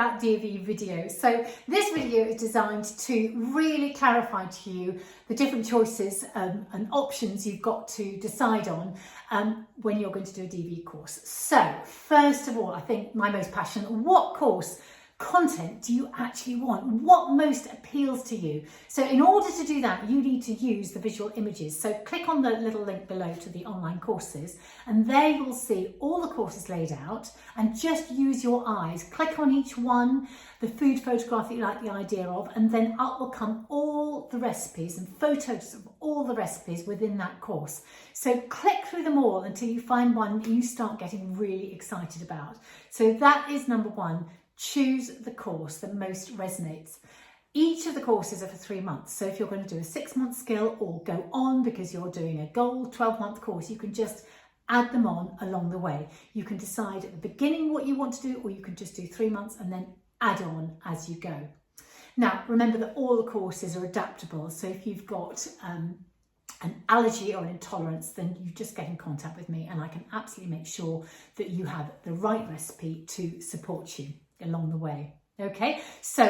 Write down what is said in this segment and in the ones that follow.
about DofE video. So this video is designed to really clarify to you the different choices and options you've got to decide on when you're going to do a DofE course. So first of all, I think my most passionate, what course content do you actually want? What most appeals to you? So in order to do that, you need to use the visual images. So click on the little link below to the online courses, and there you'll see all the courses laid out, and just use your eyes. Click on each one, the food photograph that you like the idea of, and then up will come all the recipes and photos of all the recipes within that course. So click through them all until you find one that you start getting really excited about. So that is number one. Choose the course that most resonates. Each of the courses are for 3 months. So if you're going to do a 6-month skill or go on because you're doing a gold 12-month course, you can just add them on along the way. You can decide at the beginning what you want to do, or you can just do 3 months and then add on as you go. Now, remember that all the courses are adaptable. So if you've got an allergy or an intolerance, then you just get in contact with me and I can absolutely make sure that you have the right recipe to support you along the way. Okay, so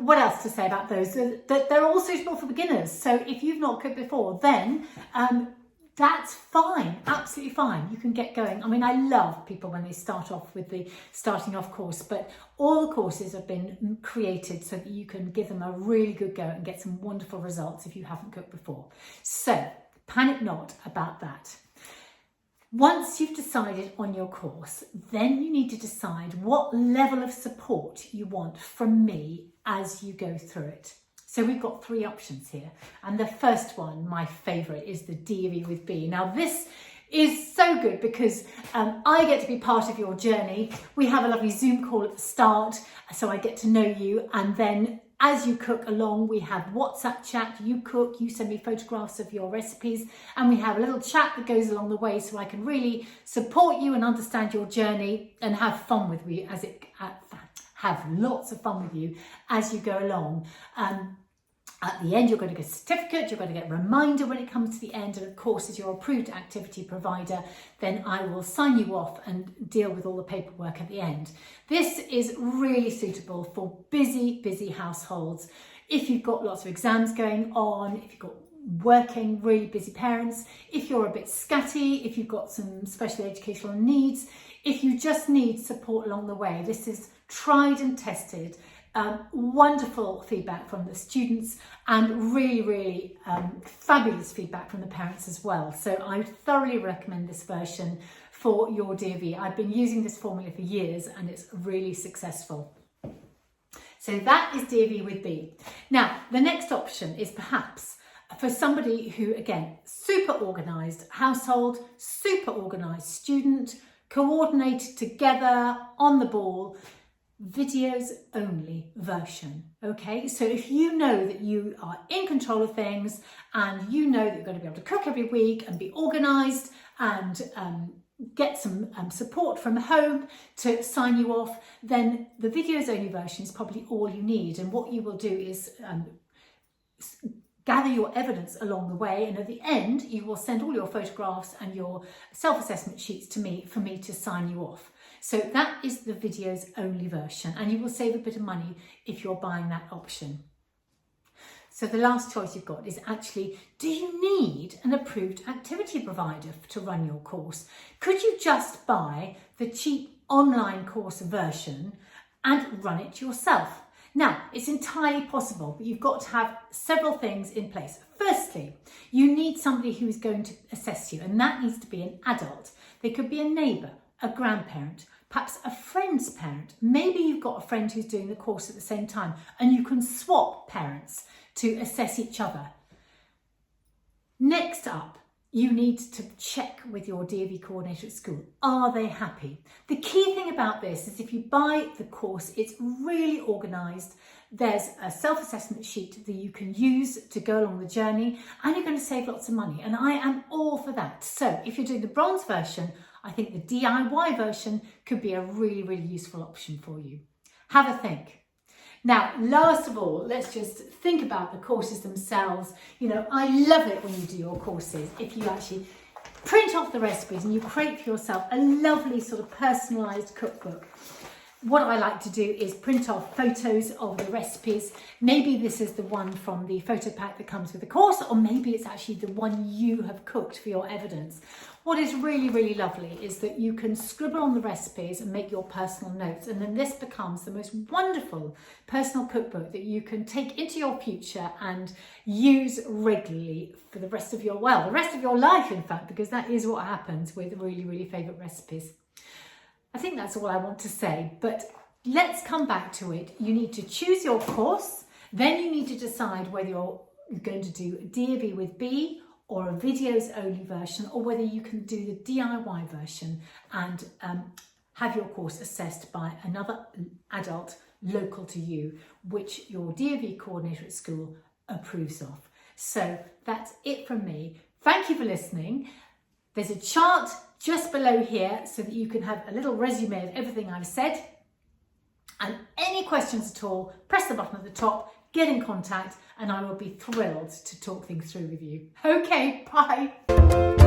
what else to say about those? They're all suitable for beginners. So if you've not cooked before, then that's fine, absolutely fine. You can get going. I mean, I love people when they start off with the starting off course, but all the courses have been created so that you can give them a really good go and get some wonderful results if you haven't cooked before. So panic not about that. Once you've decided on your course, then you need to decide what level of support you want from me as you go through it. So we've got 3 options here. And the first one, my favourite, is the DofE with Be. Now this is so good because I get to be part of your journey. We have a lovely Zoom call at the start, so I get to know you, and then as you cook along, we have WhatsApp chat, you cook, you send me photographs of your recipes, and we have a little chat that goes along the way so I can really support you and understand your journey and have fun with you have lots of fun with you as you go along. At the end, you're going to get a certificate, you're going to get a reminder when it comes to the end, and of course, as your approved activity provider, then I will sign you off and deal with all the paperwork at the end. This is really suitable for busy households. If you've got lots of exams going on, if you've got working, really busy parents, if you're a bit scatty, if you've got some special educational needs, if you just need support along the way, this is tried and tested. Wonderful feedback from the students and really fabulous feedback from the parents as well. So I thoroughly recommend this version for your DofE. I've been using this formula for years and it's really successful. So that is DofE with Be. Now, the next option is perhaps for somebody who, again, super organised household, super organised student, coordinated together, on the ball, videos only version. Okay, so if you know that you are in control of things and you know that you're going to be able to cook every week and be organised and get some support from home to sign you off, then the videos only version is probably all you need. And what you will do is gather your evidence along the way, and at the end you will send all your photographs and your self-assessment sheets to me for me to sign you off. So that is the videos only version, and you will save a bit of money if you're buying that option. So the last choice you've got is actually, do you need an approved activity provider to run your course? Could you just buy the cheap online course version and run it yourself? Now, it's entirely possible, but you've got to have several things in place. Firstly, you need somebody who is going to assess you, and that needs to be an adult. They could be a neighbour, a grandparent, perhaps a friend's parent. Maybe you've got a friend who's doing the course at the same time and you can swap parents to assess each other. Next up, you need to check with your DofE coordinator at school. Are they happy? The key thing about this is if you buy the course, it's really organised. There's a self-assessment sheet that you can use to go along the journey, and you're going to save lots of money. And I am all for that. So if you're doing the bronze version, I think the DIY version could be a really useful option for you. Have a think. Now, last of all, let's just think about the courses themselves. You know, I love it when you do your courses, if you actually print off the recipes and you create for yourself a lovely sort of personalised cookbook. what I like to do is print off photos of the recipes. Maybe this is the one from the photo pack that comes with the course, or maybe it's actually the one you have cooked for your evidence. What is really, really lovely is that you can scribble on the recipes and make your personal notes, and then this becomes the most wonderful personal cookbook that you can take into your future and use regularly for the rest of your life, in fact, because that is what happens with really, really favourite recipes. I think that's all I want to say, but let's come back to it. You need to choose your course, then you need to decide whether you're going to do DofE with Be or a videos only version, or whether you can do the DIY version and have your course assessed by another adult local to you, which your DofE coordinator at school approves of. So that's it from me. Thank you for listening. There's a chart just below here so that you can have a little resume of everything I've said. And any questions at all, press the button at the top, get in contact, and I will be thrilled to talk things through with you. Okay, bye.